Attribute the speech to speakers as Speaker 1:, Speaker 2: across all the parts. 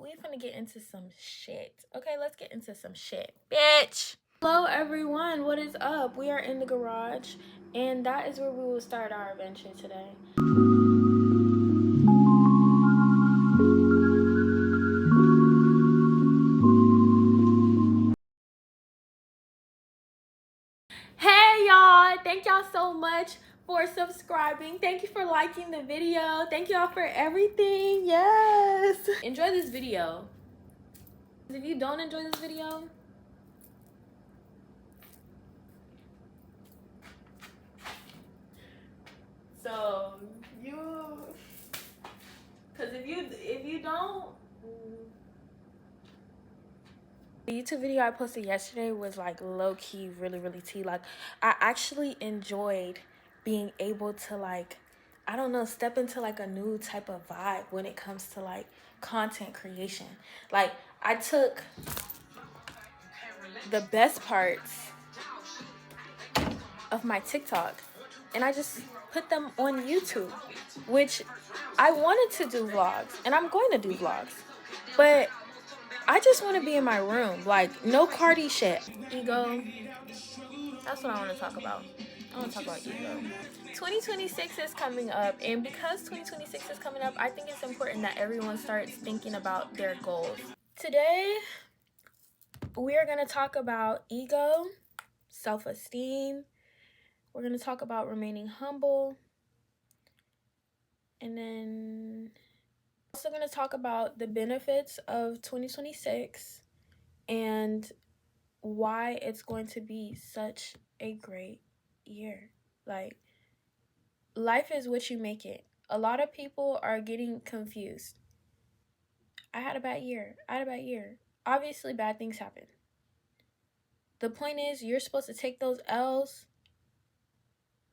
Speaker 1: we finna get into some shit. Okay, let's get into some shit, bitch. Hello everyone, what is up? We are in the garage, and that is where we will start our adventure today. Hey y'all, thank y'all so much for subscribing. Thank you for liking the video. Thank y'all for everything. Yes. Enjoy this video. If you don't enjoy this video, so because if you don't, the YouTube video I posted yesterday was like low-key really tea. Like, I actually enjoyed being able to, like, I don't know, step into like a new type of vibe when it comes to like content creation. Like, I took the best parts of my TikTok and I just put them on YouTube, which I wanted to do vlogs and I'm going to do vlogs, but I just want to be in my room, like no Cardi shit. Ego, that's what I want to talk about. I want to talk about ego. 2026 is coming up, and because 2026 is coming up, I think it's important that everyone starts thinking about their goals. Today, we are going to talk about ego, self-esteem. We're going to talk about remaining humble. And then also going to talk about the benefits of 2026 and why it's going to be such a great year. Like, life is what you make it. A lot of people are getting confused. I had a bad year. Obviously, bad things happen. The point is, you're supposed to take those L's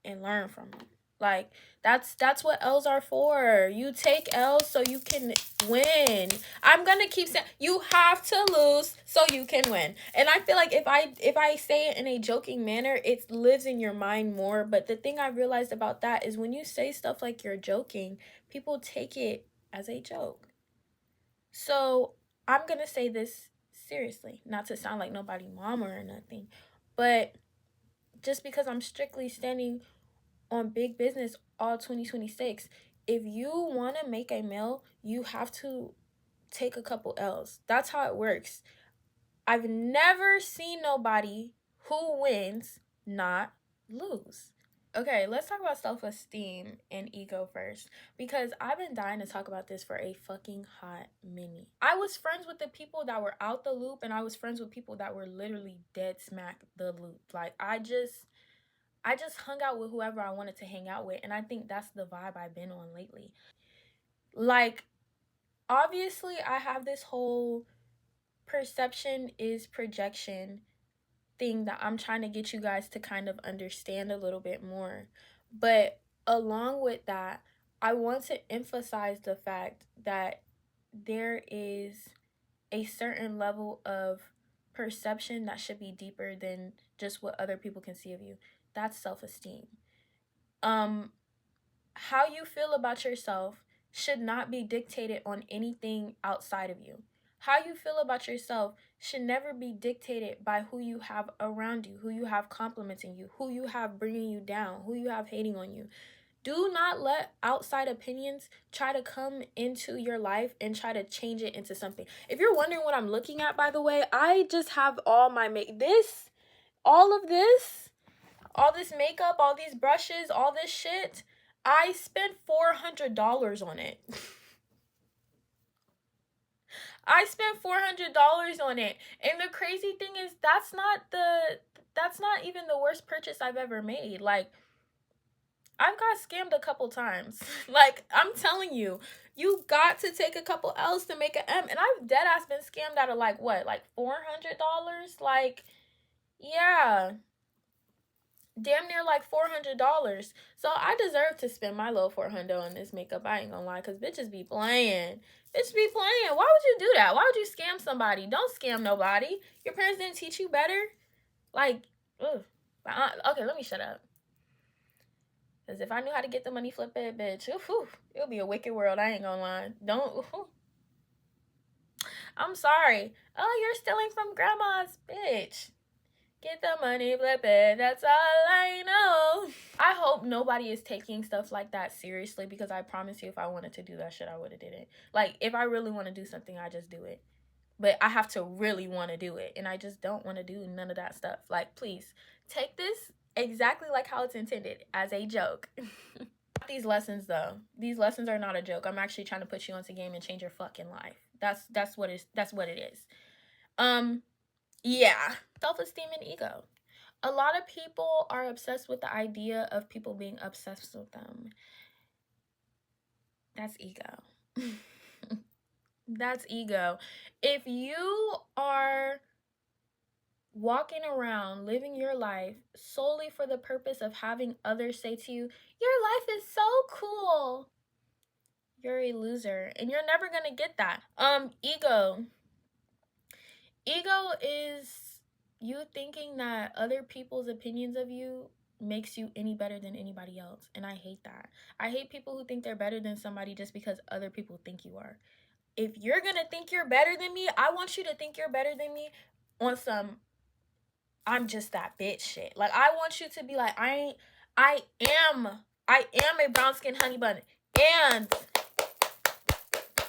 Speaker 1: and learn from them. Like, that's what L's are for. You take L's so you can win. I'm gonna keep saying you have to lose so you can win. And I feel like if I say it in a joking manner, it lives in your mind more. But the thing I realized about that is when you say stuff like you're joking, people take it as a joke. So I'm gonna say this seriously, not to sound like nobody mama or nothing, but just because I'm strictly standing on big business all 2026, if you want to make a meal, you have to take a couple L's. That's how it works. I've never seen nobody who wins not lose. Okay, let's talk about self-esteem and ego first, because I've been dying to talk about this for a fucking hot minute. I was friends with the people that were out the loop, and I was friends with people that were literally dead smack the loop. Like, I just hung out with whoever I wanted to hang out with, and I think that's the vibe I've been on lately. Like, obviously, I have this whole perception is projection thing that I'm trying to get you guys to kind of understand a little bit more. But along with that, I want to emphasize the fact that there is a certain level of perception that should be deeper than just what other people can see of you. That's self-esteem. How you feel about yourself should not be dictated on anything outside of you. How you feel about yourself should never be dictated by who you have around you, who you have complimenting you, who you have bringing you down, who you have hating on you. Do not let outside opinions try to come into your life and try to change it into something. If you're wondering what I'm looking at, by the way, I just have all my all this makeup, all these brushes, all this shit. I spent $400 on it. I spent $400 on it. And the crazy thing is that's not even the worst purchase I've ever made. Like, I've got scammed a couple times. Like, I'm telling you, you got to take a couple L's to make an M. And I've dead ass been scammed out of like what? Like $400? Like, yeah. Damn near like $400. So I deserve to spend my little $400 on this makeup. I ain't gonna lie, because bitches be playing. Bitches be playing. Why would you do that? Why would you scam somebody? Don't scam nobody. Your parents didn't teach you better? Like, ugh. Okay, let me shut up. Because if I knew how to get the money, flip it, bitch. It'll be a wicked world. I ain't gonna lie. Don't. I'm sorry. Oh, you're stealing from grandma's, bitch. Get the money, flip it. That's all I know. I hope nobody is taking stuff like that seriously, because I promise you, if I wanted to do that shit, I would have did it. Like, if I really want to do something, I just do it. But I have to really want to do it, and I just don't want to do none of that stuff. Like, please take this exactly like how it's intended, as a joke. These lessons, though, these lessons are not a joke. I'm actually trying to put you onto game and change your fucking life. That's what it is. Yeah. Self-esteem and ego. A lot of people are obsessed with the idea of people being obsessed with them. That's ego. That's ego. If you are walking around living your life solely for the purpose of having others say to you, your life is so cool, you're a loser, and you're never gonna get that. Ego. Ego is you thinking that other people's opinions of you makes you any better than anybody else. And I hate that. I hate people who think they're better than somebody just because other people think you are. If you're gonna think you're better than me, I want you to think you're better than me on some I'm just that bitch shit. Like, I want you to be like, I am a brown skin honey bun, and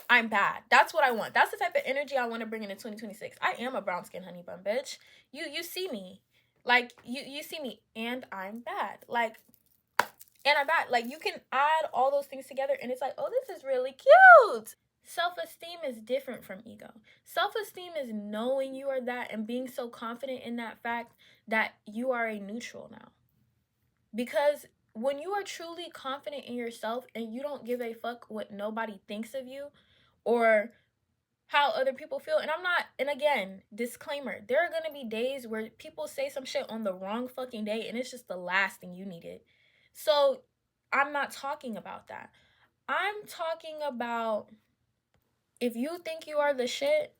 Speaker 1: I'm bad. That's what I want. That's the type of energy I want to bring into 2026. I am a brown skin honey bun, bitch. You see me. Like, you see me, and I'm bad. Like, and I'm bad. Like, you can add all those things together, and it's like, oh, this is really cute. Self-esteem is different from ego. Self-esteem is knowing you are that and being so confident in that fact that you are a neutral now. Because when you are truly confident in yourself and you don't give a fuck what nobody thinks of you or how other people feel, and again, disclaimer, there are gonna be days where people say some shit on the wrong fucking day and it's just the last thing you needed. So I'm not talking about that. I'm talking about if you think you are the shit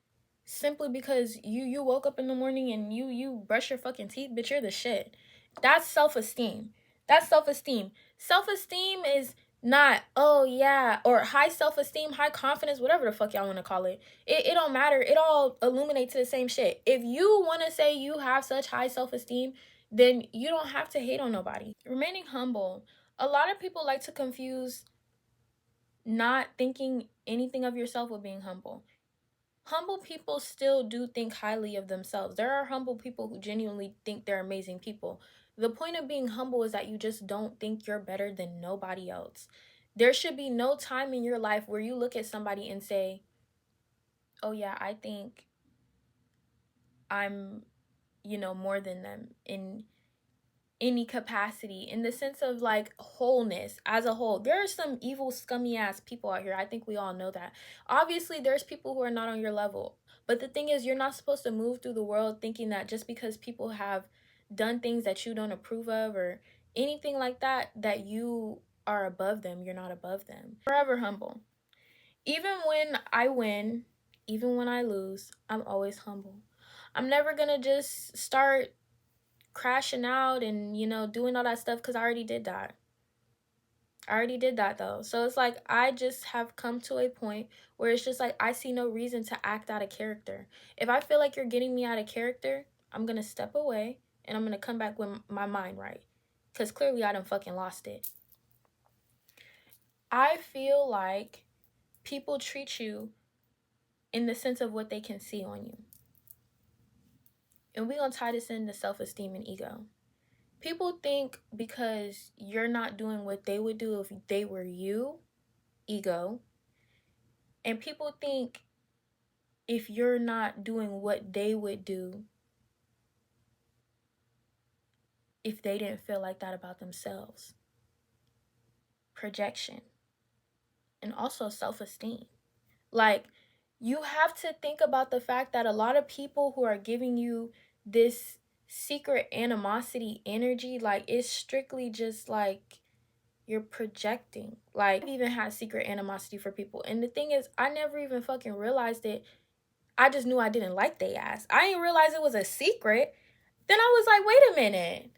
Speaker 1: simply because you woke up in the morning and you brush your fucking teeth, bitch, you're the shit. That's self-esteem. That's self-esteem. Self-esteem is not, oh yeah, or high self-esteem, high confidence, whatever the fuck y'all want to call it. It don't matter. It all illuminates to the same shit. If you want to say you have such high self-esteem, then you don't have to hate on nobody. Remaining humble. A lot of people like to confuse not thinking anything of yourself with being humble. Humble people still do think highly of themselves. There are humble people who genuinely think they're amazing people. The point of being humble is that you just don't think you're better than nobody else. There should be no time in your life where you look at somebody and say, oh yeah, I think I'm, more than them in any capacity, in the sense of like wholeness as a whole. There are some evil, scummy ass people out here. I think we all know that. Obviously, there's people who are not on your level. But the thing is, you're not supposed to move through the world thinking that just because people have done things that you don't approve of or anything like that, that you are above them. You're not above them. Forever humble. Even when I win, even when I lose, I'm always humble. I'm never gonna just start crashing out and doing all that stuff, because I already did that. Though. So it's like I just have come to a point where it's just like I see no reason to act out of character. If I feel like you're getting me out of character, I'm gonna step away and I'm gonna come back with my mind right, because clearly I done fucking lost it. I feel like people treat you in the sense of what they can see on you, and we're gonna tie this into self-esteem and ego. People think because you're not doing what they would do if they were you, ego. And people think if you're not doing what they would do if they didn't feel like that about themselves. Projection. And also self-esteem. Like, you have to think about the fact that a lot of people who are giving you this secret animosity energy, like, it's strictly just like you're projecting. Like, I've even had secret animosity for people, and the thing is, I never even fucking realized it. I just knew I didn't like they ass. I didn't realize it was a secret. Then I was like, wait a minute.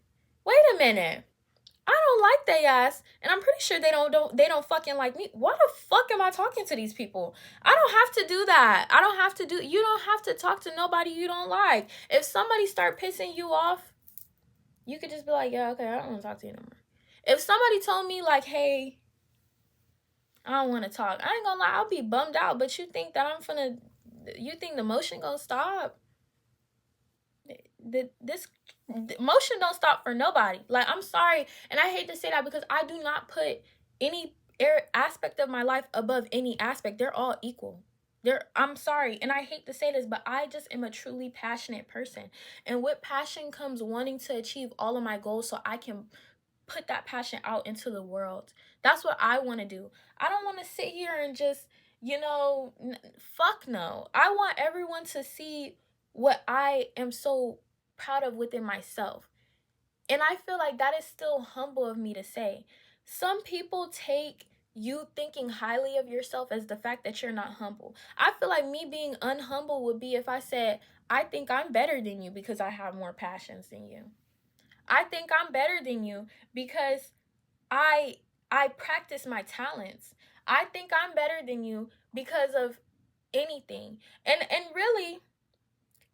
Speaker 1: I don't like they ass, and I'm pretty sure they don't fucking like me. Why the fuck am I talking to these people? I don't have to do that. I don't have to do. You don't have to talk to nobody you don't like. If somebody start pissing you off, you could just be like, yeah, okay, I don't want to talk to you no more. If somebody told me like, hey, I don't want to talk, I ain't gonna lie, I'll be bummed out. But you think that you think the motion gonna stop? This motion don't stop for nobody. Like, I'm sorry, and I hate to say that because I do not put any aspect of my life above any aspect. They're all equal. I'm sorry, and I hate to say this, but I just am a truly passionate person, and with passion comes wanting to achieve all of my goals so I can put that passion out into the world. That's what I want to do. I don't want to sit here and just, fuck no. I want everyone to see what I am so proud of within myself. And I feel like that is still humble of me to say. Some people take you thinking highly of yourself as the fact that you're not humble. I feel like me being unhumble would be if I said, I think I'm better than you because I have more passions than you. I think I'm better than you because I I practice my talents. I think I'm better than you because of anything. And really,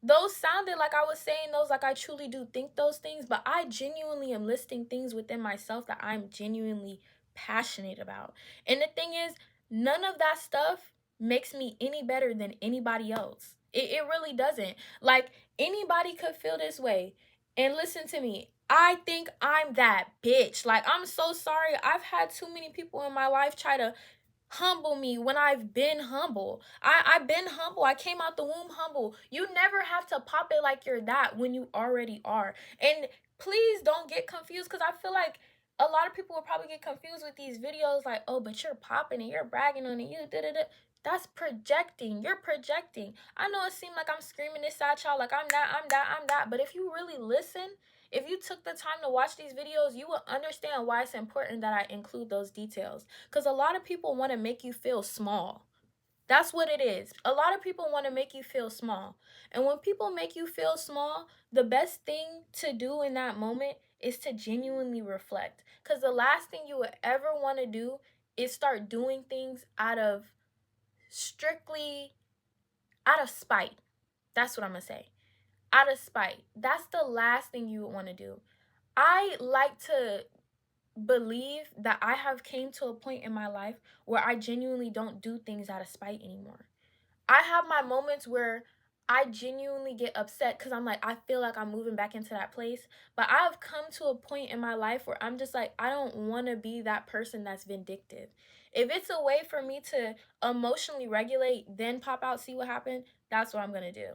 Speaker 1: those sounded like I was saying those like I truly do think those things, but I genuinely am listing things within myself that I'm genuinely passionate about. And the thing is, none of that stuff makes me any better than anybody else. It really doesn't. Like, anybody could feel this way. And listen to me, I think I'm that bitch. Like, I'm so sorry. I've had too many people in my life try to humble me when I've been humble. I've been humble. I came out the womb humble. You never have to pop it like you're that when you already are. And please don't get confused, because I feel like a lot of people will probably get confused with these videos like, oh, but you're popping and you're bragging on it. You da da da. That's projecting. You're projecting. I know it seemed like I'm screaming this at y'all like I'm that, I'm that, I'm that. But if you really listen, if you took the time to watch these videos, you will understand why it's important that I include those details. Because a lot of people want to make you feel small. That's what it is. A lot of people want to make you feel small. And when people make you feel small, the best thing to do in that moment is to genuinely reflect. Because the last thing you would ever want to do is start doing things strictly out of spite. That's what I'm going to say. Out of spite. That's the last thing you would want to do. I like to believe that I have came to a point in my life where I genuinely don't do things out of spite anymore. I have my moments where I genuinely get upset because I'm like, I feel like I'm moving back into that place. But I've come to a point in my life where I'm just like, I don't want to be that person that's vindictive. If it's a way for me to emotionally regulate, then pop out, see what happened, that's what I'm going to do.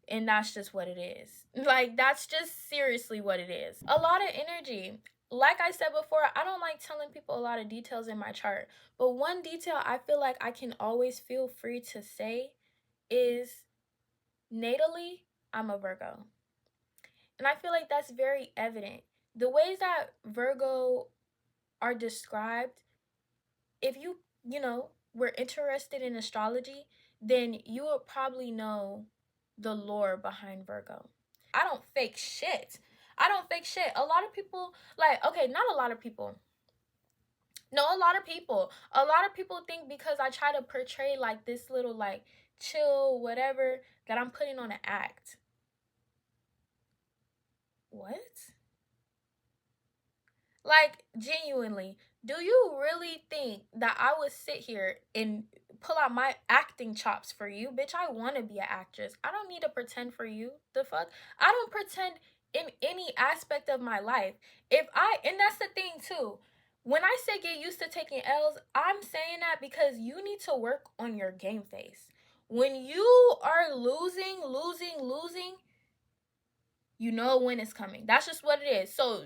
Speaker 1: And that's just what it is. Like, that's just seriously what it is. A lot of energy. Like I said before, I don't like telling people a lot of details in my chart. But one detail I feel like I can always feel free to say is natally, I'm a Virgo. And I feel like that's very evident. The ways that Virgo are described, if were interested in astrology, then you would probably know the lore behind Virgo. I don't fake shit. I don't fake shit. A lot of people, like, okay, not a lot of people. No, a lot of people. A lot of people think because I try to portray like this little like chill whatever that I'm putting on an act. What? Like, genuinely, do you really think that I would sit here and pull out my acting chops for you? Bitch, I want to be an actress. I don't need to pretend for you. The fuck? I don't pretend in any aspect of my life. And that's the thing too. When I say get used to taking L's, I'm saying that because you need to work on your game face. When you are losing, you know when it's coming. That's just what it is. So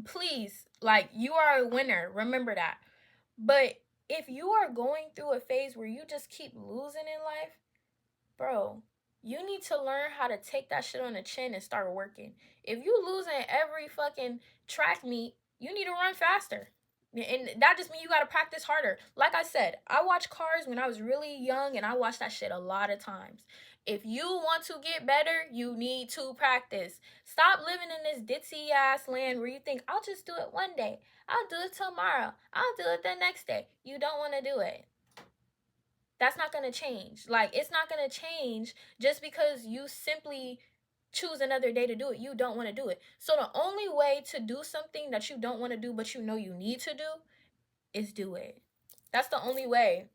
Speaker 1: please, like, you are a winner. Remember that. But if you are going through a phase where you just keep losing in life, bro, you need to learn how to take that shit on the chin and start working. If you losing every fucking track meet, you need to run faster. And that just means you gotta practice harder. Like I said, I watched Cars when I was really young, and I watched that shit a lot of times. If you want to get better, you need to practice. Stop living in this ditzy ass land where you think, I'll just do it one day. I'll do it tomorrow. I'll do it the next day. You don't want to do it. That's not going to change. Like, it's not going to change just because you simply choose another day to do it. You don't want to do it. So the only way to do something that you don't want to do but you know you need to do is do it. That's the only way.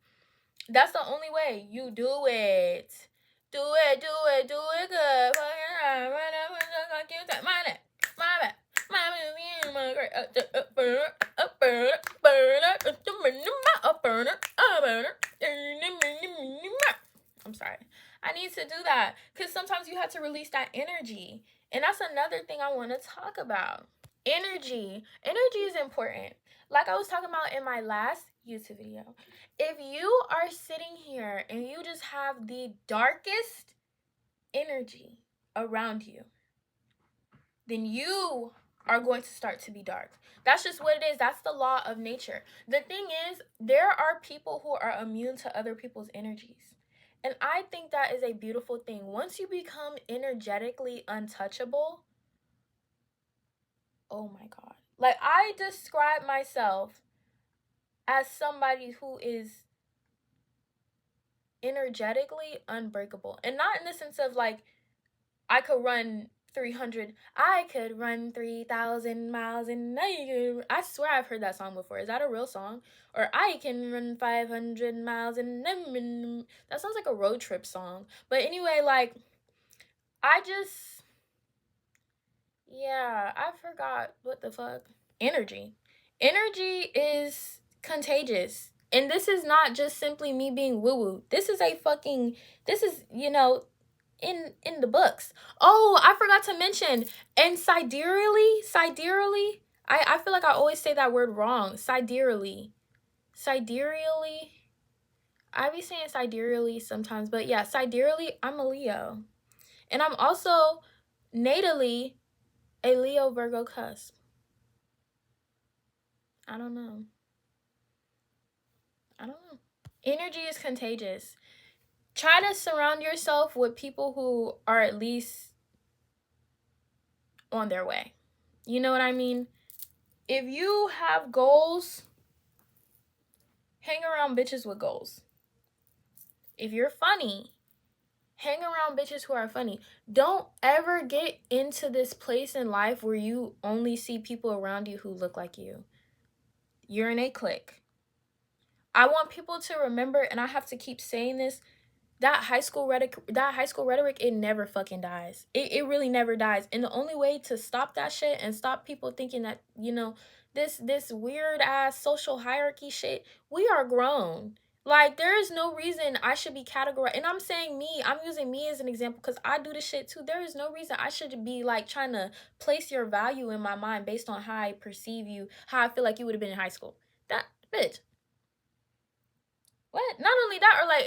Speaker 1: That's the only way. You do it. Do it, do it, do it good. I'm sorry. I need to do that because sometimes you have to release that energy. And that's another thing I want to talk about. Energy is important. Like I was talking about in my last YouTube video, if you are sitting here and you just have the darkest energy around you, then you are going to start to be dark. That's just what it is. That's the law of nature. The thing is, there are people who are immune to other people's energies. And I think that is a beautiful thing. Once you become energetically untouchable, oh my God. Like, I describe myself as somebody who is energetically unbreakable. And not in the sense of like, I could run 3,000 miles and I swear I've heard that song before. Is that a real song? Or I can run 500 miles and that sounds like a road trip song. But anyway, like, I forgot what the fuck. Energy is contagious. And this is not just simply me being woo-woo. This is in the books. Oh, I forgot to mention, and sidereally, I feel like I always say that word wrong. Sidereally. I be saying sidereally sometimes, but yeah, sidereally, I'm a Leo. And I'm also natally a Leo Virgo cusp. I don't know. Energy is contagious. Try to surround yourself with people who are at least on their way. You know what I mean? If you have goals, hang around bitches with goals. If you're funny, hang around bitches who are funny. Don't ever get into this place in life where you only see people around you who look like you. You're in a clique. I want people to remember, and I have to keep saying this, that high school rhetoric, it never fucking dies. It really never dies. And the only way to stop that shit and stop people thinking that, this weird ass social hierarchy shit, we are grown. Like, there is no reason I should be categorized. And I'm saying me, I'm using me as an example because I do this shit too. There is no reason I should be like trying to place your value in my mind based on how I perceive you, how I feel like you would have been in high school. That bitch. What? Not only that, or like,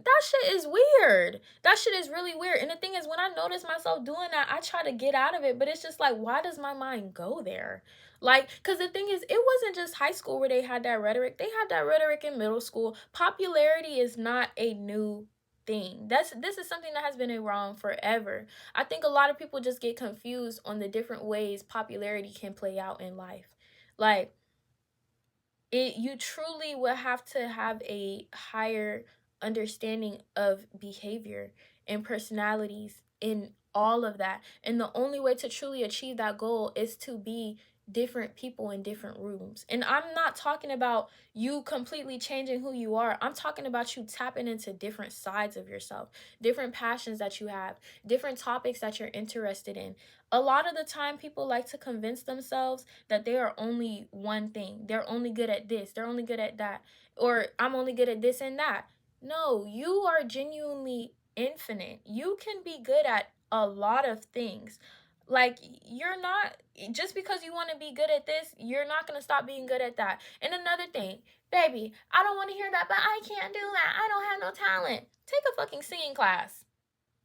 Speaker 1: that shit is weird. That shit is really weird. And the thing is, when I notice myself doing that, I try to get out of it. But it's just like, why does my mind go there? Like, because the thing is, it wasn't just high school where they had that rhetoric. They had that rhetoric in middle school. Popularity is not a new thing. This is something that has been around forever. I think a lot of people just get confused on the different ways popularity can play out in life. Like, you truly will have to have a higher understanding of behavior and personalities in all of that. And the only way to truly achieve that goal is to be different people in different rooms. And I'm not talking about you completely changing who you are. I'm talking about you tapping into different sides of yourself, different passions that you have, different topics that you're interested in. A lot of the time, people like to convince themselves that they are only one thing. They're only good at this. They're only good at that. Or I'm only good at this and that. No, you are genuinely infinite. You can be good at a lot of things. Like, you're not, just because you want to be good at this, you're not going to stop being good at that. And another thing, baby, I don't want to hear that, but I can't do that. I don't have no talent. Take a fucking singing class.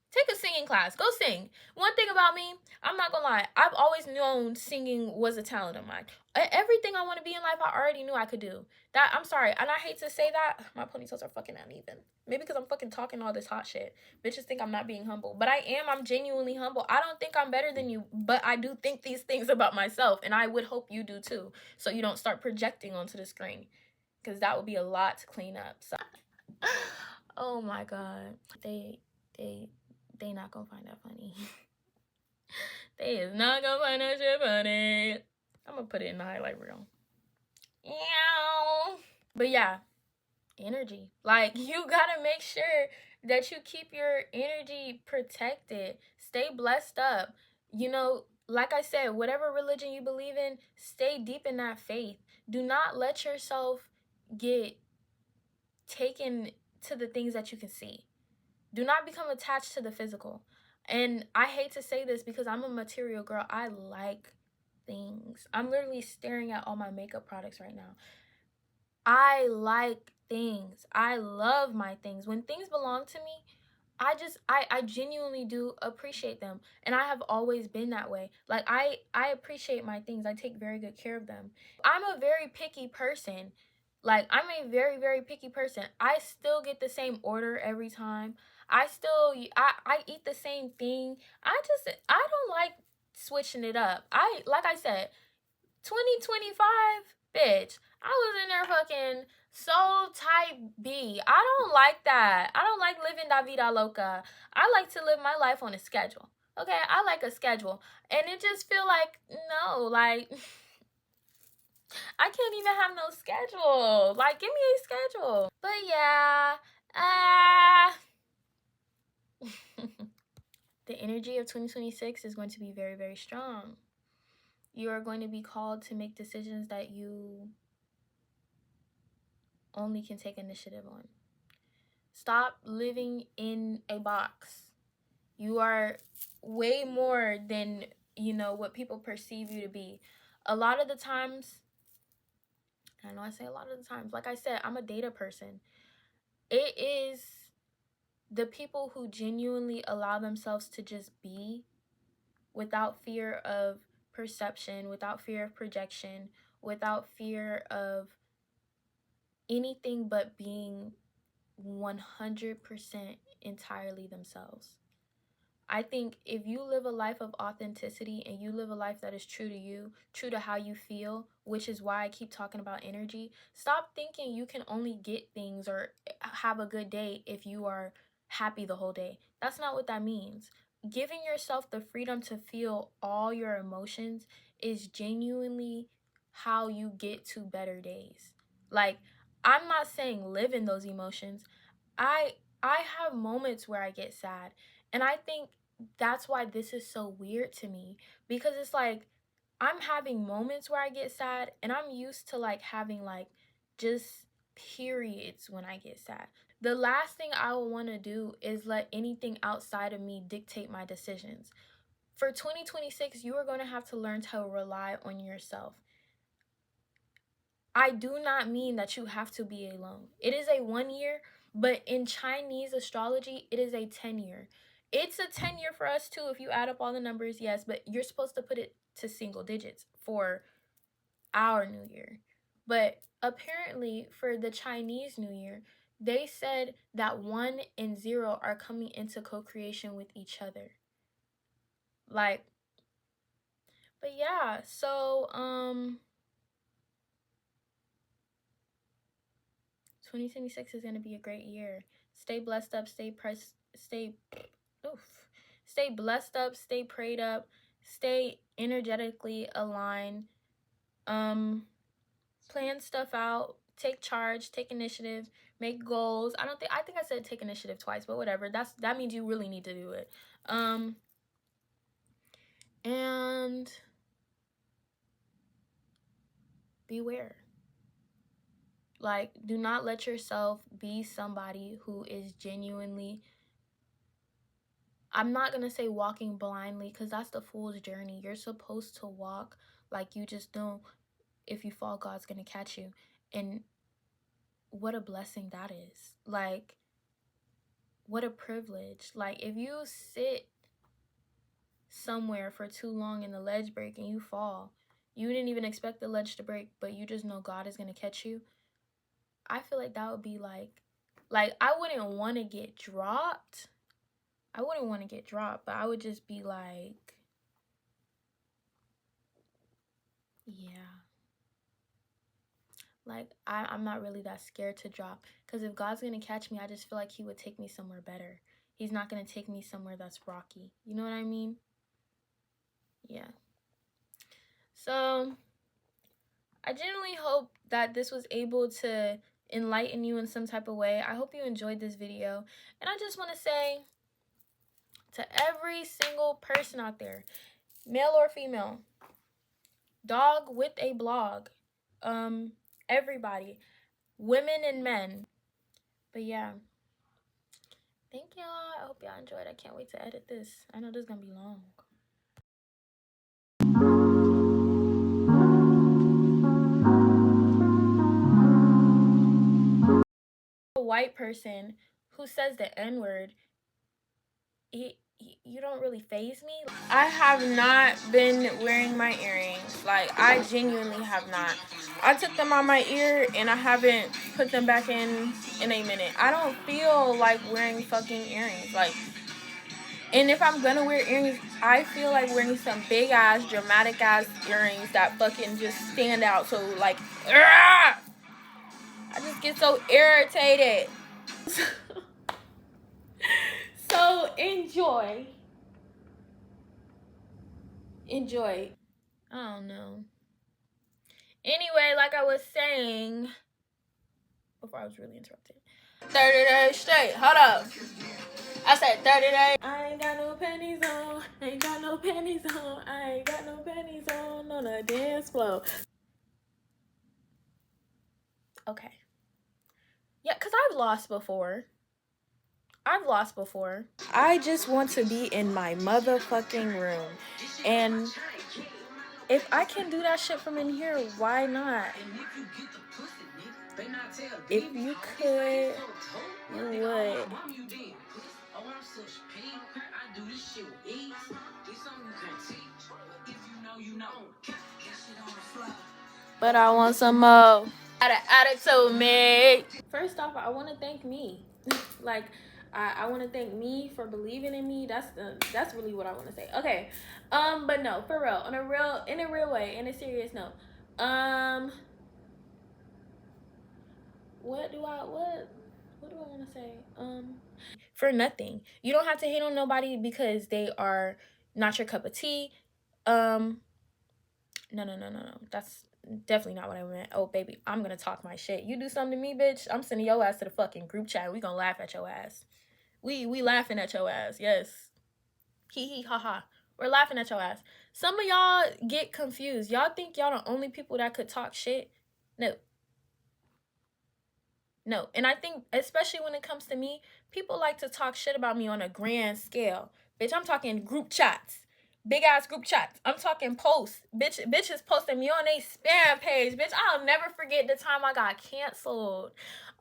Speaker 1: Take a singing class. Go sing. One thing about me, I'm not gonna lie, I've always known singing was a talent of mine. Everything I want to be in life, I already knew I could do. That, I'm sorry, and I hate to say that. My ponytails are fucking uneven. Maybe because I'm fucking talking all this hot shit. Bitches think I'm not being humble, but I am. I'm genuinely humble. I don't think I'm better than you, but I do think these things about myself, and I would hope you do too, so you don't start projecting onto the screen, because that would be a lot to clean up. So, oh my god, they they not gonna find that funny. They is not gonna find that shit funny. I'm gonna put it in the highlight reel. But yeah, energy. Like, you gotta make sure that you keep your energy protected. Stay blessed up. You know, like I said, whatever religion you believe in, stay deep in that faith. Do not let yourself get taken to the things that you can see. Do not become attached to the physical. And I hate to say this because I'm a material girl. I like things. I'm literally staring at all my makeup products right now. I like things. I love my things. When things belong to me, I genuinely do appreciate them. And I have always been that way. Like, I appreciate my things. I take very good care of them. I'm a very picky person. Like, I'm a very, very picky person. I still get the same order every time. I eat the same thing. I don't like switching it up. Like I said, 2025, bitch. I was in there fucking so type B. I don't like that. I don't like living la vida loca. I like to live my life on a schedule. Okay, I like a schedule. And it just feel like, no, like, I can't even have no schedule. Like, give me a schedule. But yeah, the energy of 2026 is going to be very, very strong. You are going to be called to make decisions that you only can take initiative on. Stop living in a box. You are way more than, what people perceive you to be. A lot of the times, I know I say a lot of the times, like I said, I'm a data person. It is the people who genuinely allow themselves to just be without fear of perception, without fear of projection, without fear of anything but being 100% entirely themselves. I think if you live a life of authenticity and you live a life that is true to you, true to how you feel, which is why I keep talking about energy, stop thinking you can only get things or have a good day if you are happy the whole day. That's not what that means. Giving yourself the freedom to feel all your emotions is genuinely how you get to better days. Like, I'm not saying live in those emotions. I I have moments where I get sad, and I think that's why this is so weird to me, because it's like I'm having moments where I get sad, and I'm used to like having like just periods when I get sad. The last thing I would want to do is let anything outside of me dictate my decisions. For 2026, you are going to have to learn to rely on yourself. I do not mean that you have to be alone. It is a 1 year, but in Chinese astrology, it is a 10 year. It's a 10 year for us too if you add up all the numbers, yes, but you're supposed to put it to single digits for our new year. But apparently, for the Chinese New Year, they said that 1 and 0 are coming into co creation with each other. Like, but yeah, so, 2026 is going to be a great year. Stay blessed up, stay blessed up, stay prayed up, stay energetically aligned. Plan stuff out, take charge, take initiative, make goals. I think I said take initiative twice, but whatever. That means you really need to do it. And beware. Like, do not let yourself be somebody who is genuinely, I'm not going to say walking blindly, because that's the fool's journey. You're supposed to walk like you just know if you fall, God's going to catch you. And what a blessing that is. Like, what a privilege. Like, if you sit somewhere for too long and the ledge break and you fall, you didn't even expect the ledge to break, but you just know God is going to catch you. I feel like that would be like I wouldn't want to get dropped. I wouldn't want to get dropped, but I would just be like, yeah. Like, I'm not really that scared to drop. Because if God's going to catch me, I just feel like he would take me somewhere better. He's not going to take me somewhere that's rocky. You know what I mean? Yeah. So, I genuinely hope that this was able to enlighten you in some type of way. I hope you enjoyed this video. And I just want to say to every single person out there, male or female, dog with a blog, everybody, women and men. But yeah, thank y'all. I hope y'all enjoyed. I can't wait to edit this. I know this is gonna be long. A white person who says the N-word, you don't really faze me. I have not been wearing my earrings. Like, I genuinely have not. I took them out my ear and I haven't put them back in a minute. I don't feel like wearing fucking earrings. Like, and if I'm gonna wear earrings, I feel like wearing some big ass, dramatic ass earrings that fucking just stand out. So like, I just get so irritated. So enjoy. I don't know. Anyway, like I was saying before I was really interrupted. 30 days straight. Hold up. I said 30 days. I ain't got no panties on. Ain't got no panties on. I ain't got no panties on the dance floor. Okay. Yeah, because I've lost before. I just want to be in my motherfucking room. And if I can do that shit from in here, why not? If you could, you would. But I want some more. Gotta add it to me. First off, I want to thank me. Like, I want to thank me for believing in me. That's really what I want to say. Okay, but no, for real, in a real way, in a serious note. What do I want to say? For nothing. You don't have to hate on nobody because they are not your cup of tea. No. That's definitely not what I meant. Oh, baby, I'm gonna talk my shit. You do something to me, bitch, I'm sending your ass to the fucking group chat. We gonna laugh at your ass. We laughing at your ass. Yes. Hee ha ha. We're laughing at your ass. Some of y'all get confused. Y'all think y'all the only people that could talk shit. No. And I think, especially when it comes to me, people like to talk shit about me on a grand scale. Bitch, I'm talking group chats. Big ass group chats. I'm talking posts. Bitches posting me on a spam page. Bitch, I'll never forget the time I got canceled.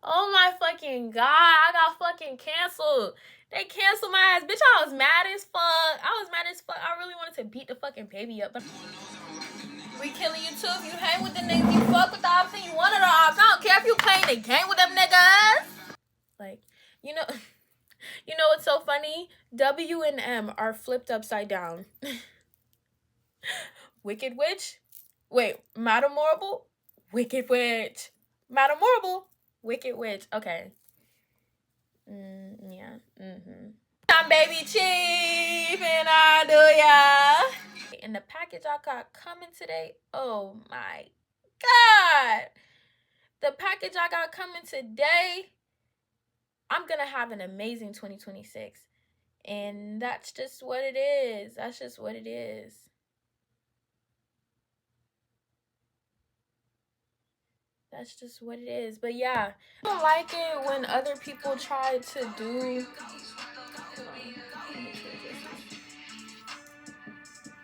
Speaker 1: Oh my fucking God. I got fucking canceled. They canceled my ass. Bitch, I was mad as fuck. I really wanted to beat the fucking baby up. But we killing you too if you hang with the niggas, you fuck with the ops, and you one of the ops. I don't care if you playing the game with them niggas. Like, you know what's so funny? W and M are flipped upside down. Wicked Witch? Wait, Madam Horrible? Wicked Witch. Madam Horrible? Wicked Witch. Okay. Yeah. I'm baby chief and I do ya. And the package I got coming today, oh my God. The package I got coming today, I'm gonna have an amazing 2026. And that's just what it is. That's just what it is. That's just what it is. But yeah, I don't like it when other people try to do.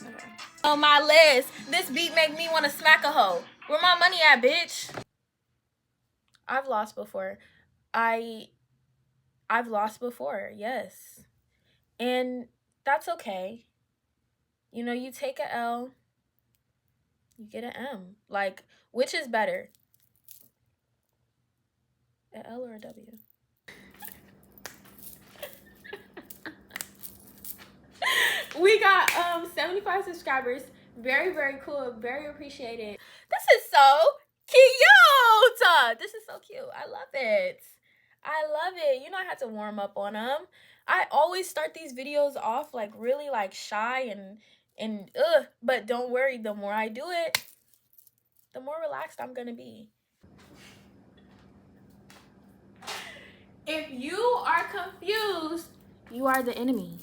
Speaker 1: Okay. On my list, this beat make me want to smack a hoe. Where my money at, bitch? I've lost before. I I've lost before, yes. And that's okay. You know, you take a L, you get an M. Like, which is better? A L or a W? We got 75 subscribers. Very, very cool. Very appreciated. This is so cute. This is so cute. I love it. I love it. You know, I had to warm up on them. I always start these videos off like really like shy and but don't worry, the more I do it, the more relaxed I'm gonna be. If you are confused, you are the enemy.